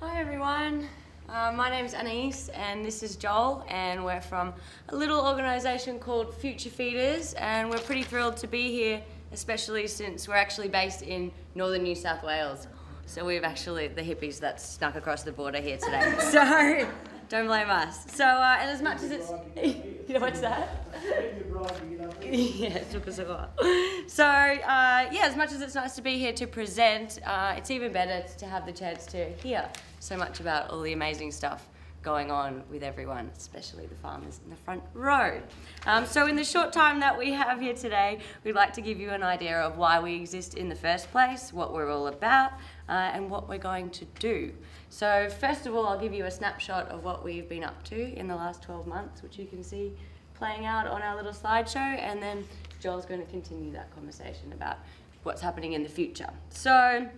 Hi everyone, my name's Anise and this is Joel, and we're from a little organisation called Future Feeders, and we're pretty thrilled to be here, especially since we're actually based in northern New South Wales. So we've actually, the hippies that snuck across the border here today. So don't blame us. So, and as much as it's, you know what's that? Yeah, it took us a while. So, yeah, as much as it's nice to be here to present, it's even better to have the chance to hear so much about all the amazing stuff going on with everyone, especially the farmers in the front row. So in the short time that we have here today, we'd like to give you an idea of why we exist in the first place, what we're all about, and what we're going to do. So first of all, I'll give you a snapshot of what we've been up to in the last 12 months, which you can see playing out on our little slideshow, and then Joel's going to continue that conversation about what's happening in the future. So,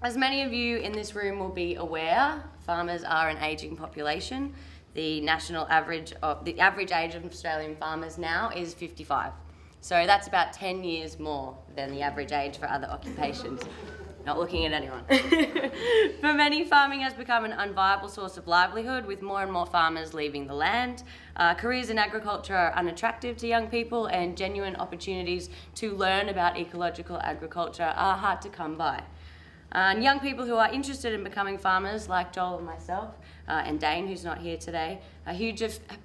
as many of you in this room will be aware, farmers are an ageing population. The average age of Australian farmers now is 55. So that's about 10 years more than the average age for other occupations. Not looking at anyone. For many, farming has become an unviable source of livelihood, with more and more farmers leaving the land. Careers in agriculture are unattractive to young people, and genuine opportunities to learn about ecological agriculture are hard to come by. And young people who are interested in becoming farmers, like Joel and myself, and Dane, who's not here today,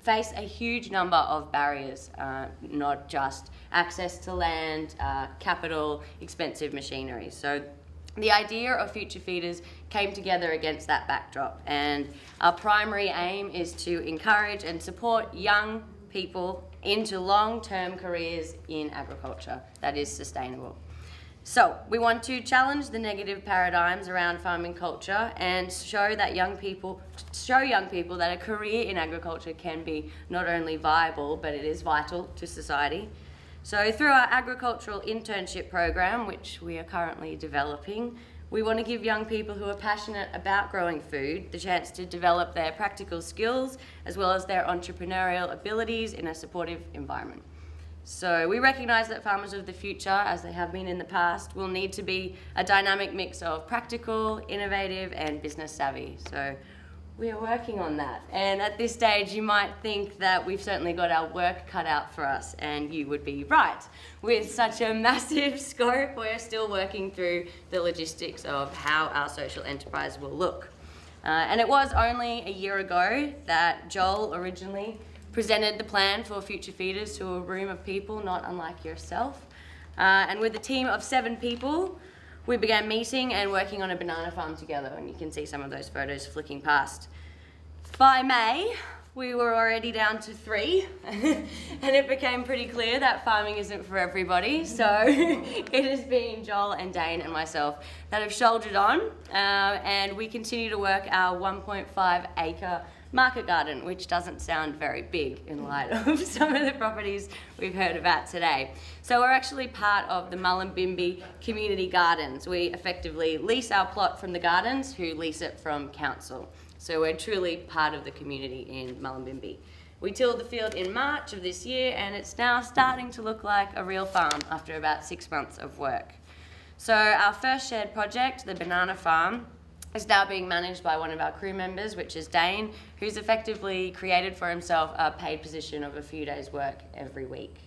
face a huge number of barriers, not just access to land, capital, expensive machinery. So the idea of Future Feeders came together against that backdrop, and our primary aim is to encourage and support young people into long-term careers in agriculture that is sustainable. So we want to challenge the negative paradigms around farming culture and show young people that a career in agriculture can be not only viable, but it is vital to society. So through our agricultural internship program, which we are currently developing, we want to give young people who are passionate about growing food the chance to develop their practical skills as well as their entrepreneurial abilities in a supportive environment. So we recognise that farmers of the future, as they have been in the past, will need to be a dynamic mix of practical, innovative and business savvy. So we are working on that, and at this stage you might think that we've certainly got our work cut out for us, and you would be right. With such a massive scope, we're still working through the logistics of how our social enterprise will look. And it was only a year ago that Joel originally presented the plan for Future Feeders to a room of people not unlike yourself. And with a team of 7 people, we began meeting and working on a banana farm together, and you can see some of those photos flicking past. By May, we were already down to 3, and it became pretty clear that farming isn't for everybody, so it has been Joel and Dane and myself that have shouldered on, and we continue to work our 1.5 acre market garden, which doesn't sound very big in light of some of the properties we've heard about today. So we're actually part of the Mullumbimby Community Gardens. We effectively lease our plot from the gardens, who lease it from council. So we're truly part of the community in Mullumbimby. We tilled the field in March of this year, and it's now starting to look like a real farm after about 6 months of work. So our first shared project, the banana farm, is now being managed by one of our crew members, which is Dane, who's effectively created for himself a paid position of a few days' work every week.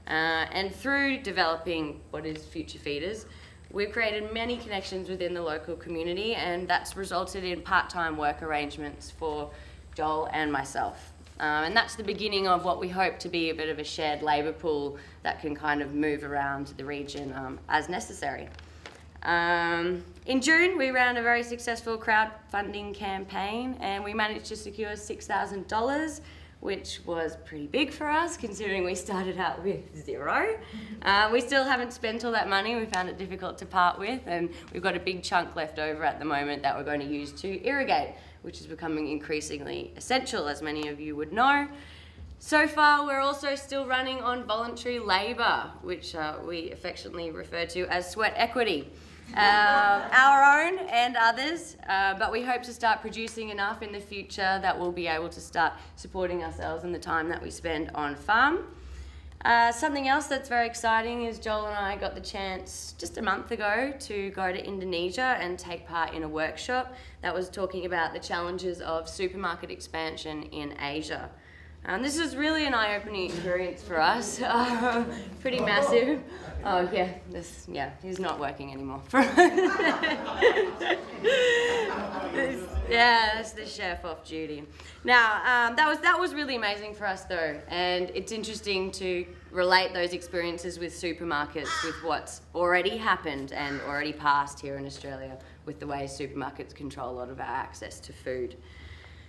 And through developing what is Future Feeders, we've created many connections within the local community, and that's resulted in part-time work arrangements for Joel and myself. And that's the beginning of what we hope to be a bit of a shared labour pool that can kind of move around the region as necessary. In June, we ran a very successful crowdfunding campaign, and we managed to secure $6,000, which was pretty big for us considering we started out with 0. We still haven't spent all that money. We found it difficult to part with, and we've got a big chunk left over at the moment that we're going to use to irrigate, which is becoming increasingly essential, as many of you would know. So far, we're also still running on voluntary labour, which we affectionately refer to as sweat equity. Our own and others, but we hope to start producing enough in the future that we'll be able to start supporting ourselves in the time that we spend on farm. Something else that's very exciting is Joel and I got the chance just a month ago to go to Indonesia and take part in a workshop that was talking about the challenges of supermarket expansion in Asia. This is really an eye-opening experience for us. Pretty massive. Oh yeah, he's not working anymore. Yeah, that's the chef off duty. Now, that was really amazing for us though, and it's interesting to relate those experiences with supermarkets with what's already happened and already passed here in Australia with the way supermarkets control a lot of our access to food.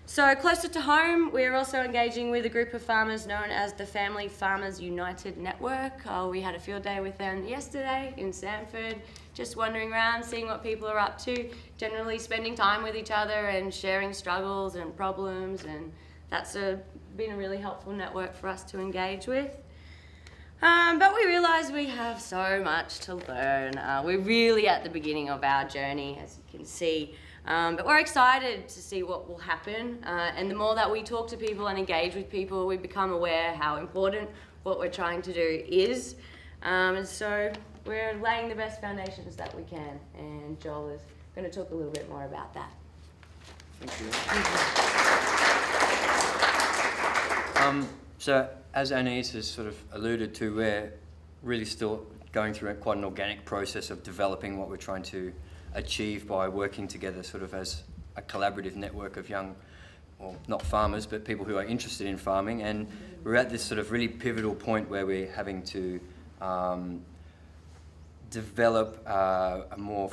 So closer to home, we're also engaging with a group of farmers known as the Family Farmers United Network. We had a field day with them yesterday in Sanford, just wandering around, seeing what people are up to, generally spending time with each other and sharing struggles and problems, and that's been a really helpful network for us to engage with. But we realise we have so much to learn. We're really at the beginning of our journey, as you can see. But we're excited to see what will happen, and the more that we talk to people and engage with people, we become aware how important what we're trying to do is. And so we're laying the best foundations that we can, and Joel is going to talk a little bit more about that. Thank you. So as Anais has sort of alluded to, we're really still going through quite an organic process of developing what we're trying to achieve by working together sort of as a collaborative network of young, well, not farmers, but people who are interested in farming. And we're at this sort of really pivotal point where we're having to develop a more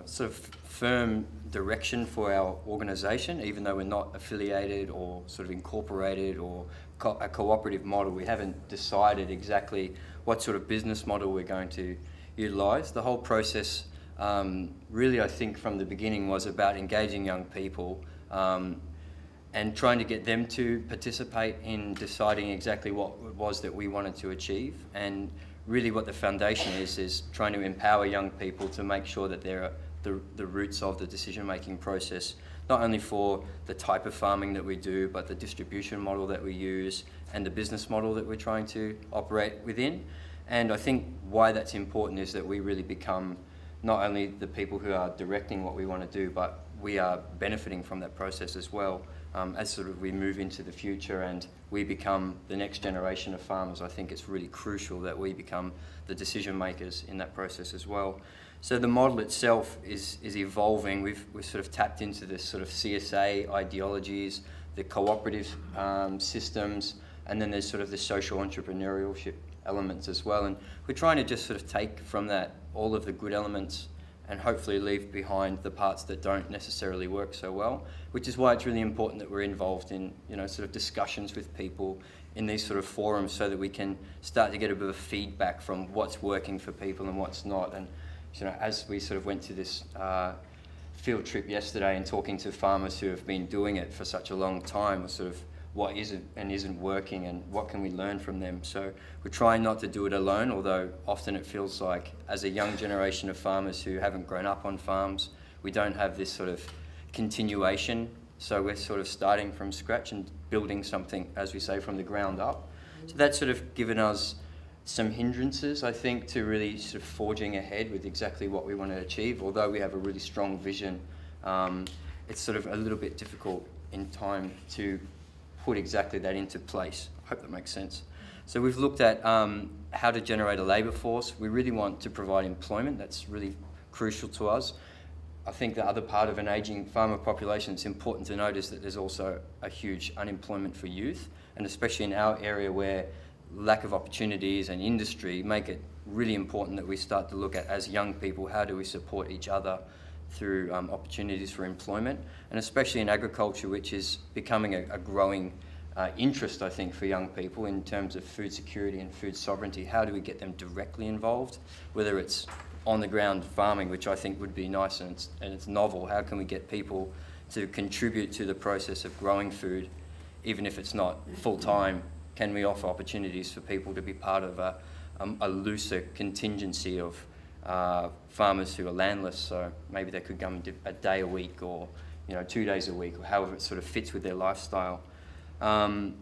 sort of firm direction for our organisation, even though we're not affiliated or sort of incorporated or a cooperative model. We haven't decided exactly what sort of business model we're going to utilise. The whole process really, I think, from the beginning was about engaging young people and trying to get them to participate in deciding exactly what it was that we wanted to achieve. And really what the foundation is trying to empower young people to make sure that they're the roots of the decision-making process, not only for the type of farming that we do, but the distribution model that we use and the business model that we're trying to operate within. And I think why that's important is that we really become not only the people who are directing what we want to do, but we are benefiting from that process as well. As sort of we move into the future and we become the next generation of farmers, I think it's really crucial that we become the decision makers in that process as well. So the model itself is evolving. We've sort of tapped into this sort of CSA ideologies, the cooperative systems, and then there's sort of the social entrepreneurship elements as well. And we're trying to just sort of take from that all of the good elements and hopefully leave behind the parts that don't necessarily work so well, which is why it's really important that we're involved in, you know, sort of discussions with people in these sort of forums so that we can start to get a bit of feedback from what's working for people and what's not. And, you know, as we sort of went to this field trip yesterday and talking to farmers who have been doing it for such a long time, was sort of what isn't and isn't working and what can we learn from them. So we're trying not to do it alone, although often it feels like as a young generation of farmers who haven't grown up on farms, we don't have this sort of continuation. So we're sort of starting from scratch and building something, as we say, from the ground up. So that's sort of given us some hindrances, I think, to really sort of forging ahead with exactly what we want to achieve. Although we have a really strong vision, it's sort of a little bit difficult in time to put exactly that into place. I hope that makes sense. So we've looked at how to generate a labour force. We really want to provide employment. That's really crucial to us. I think the other part of an ageing farmer population that's important to note is that there's also a huge unemployment for youth, and especially in our area where lack of opportunities and industry make it really important that we start to look at, as young people, how do we support each other through opportunities for employment, and especially in agriculture, which is becoming a growing interest, I think, for young people in terms of food security and food sovereignty. How do we get them directly involved, whether it's on the ground farming, which I think would be nice and it's novel. How can we get people to contribute to the process of growing food, even if it's not full-time? Can we offer opportunities for people to be part of a looser contingency of farmers who are landless? So maybe they could come a day a week, or 2 days a week, or however it sort of fits with their lifestyle. The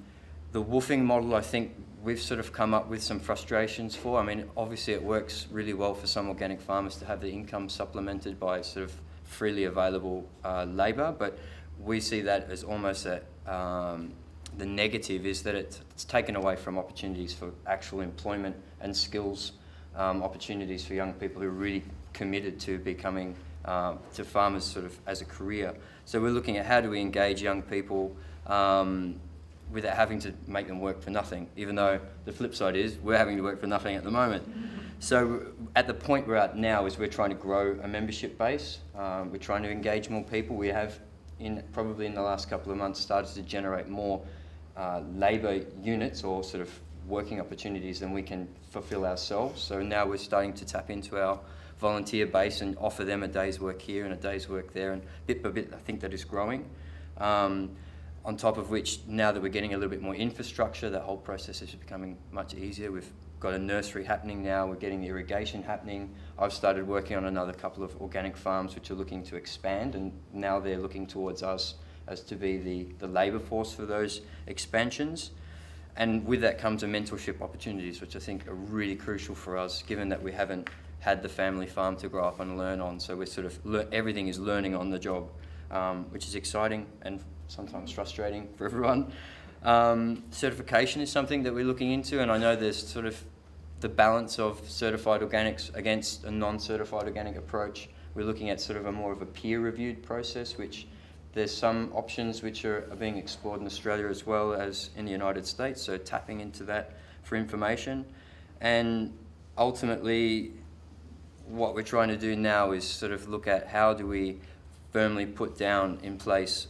woofing model, I think we've sort of come up with some frustrations for. I mean, obviously it works really well for some organic farmers to have the income supplemented by sort of freely available labour, but we see that as almost a, the negative is that it's taken away from opportunities for actual employment and skills opportunities for young people who are really committed to becoming to farmers sort of as a career. So we're looking at how do we engage young people without having to make them work for nothing, even though the flip side is we're having to work for nothing at the moment. So at the point we're at now is we're trying to grow a membership base. We're trying to engage more people. We have, probably in the last couple of months, started to generate more labour units or sort of working opportunities than we can fulfil ourselves. So now we're starting to tap into our volunteer base and offer them a day's work here and a day's work there, and bit by bit I think that is growing. On top of which, now that we're getting a little bit more infrastructure, that whole process is becoming much easier. We've got a nursery happening now, we're getting irrigation happening. I've started working on another couple of organic farms which are looking to expand, and now they're looking towards us as to be the labour force for those expansions. And with that comes a mentorship opportunities, which I think are really crucial for us, given that we haven't had the family farm to grow up and learn on. So we're sort of, everything is learning on the job, which is exciting and sometimes frustrating for everyone. Certification is something that we're looking into, and I know there's sort of the balance of certified organics against a non-certified organic approach. We're looking at sort of a more of a peer-reviewed process, which there's some options which are being explored in Australia as well as in the United States, so tapping into that for information. And ultimately, what we're trying to do now is sort of look at how do we firmly put down in place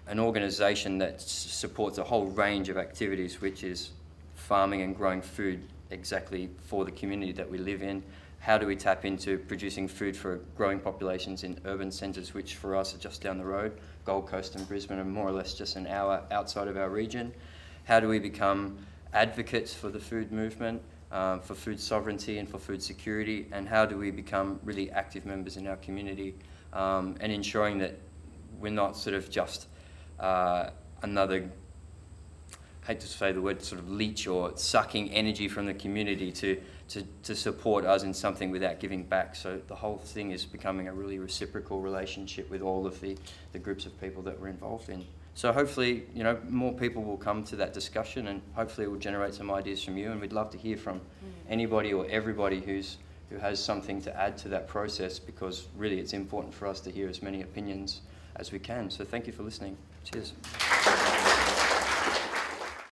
an organisation that supports a whole range of activities, which is farming and growing food exactly for the community that we live in. How do we tap into producing food for growing populations in urban centres, which for us are just down the road? Gold Coast and Brisbane are more or less just an hour outside of our region. How do we become advocates for the food movement, for food sovereignty and for food security? And how do we become really active members in our community, and ensuring that we're not sort of just another, I hate to say the word, sort of leech or sucking energy from the community to support us in something without giving back. So the whole thing is becoming a really reciprocal relationship with all of the groups of people that we're involved in. So hopefully, you know, more people will come to that discussion, and hopefully it will generate some ideas from you, and we'd love to hear from anybody or everybody who has something to add to that process, because really it's important for us to hear as many opinions as we can. So thank you for listening. Cheers.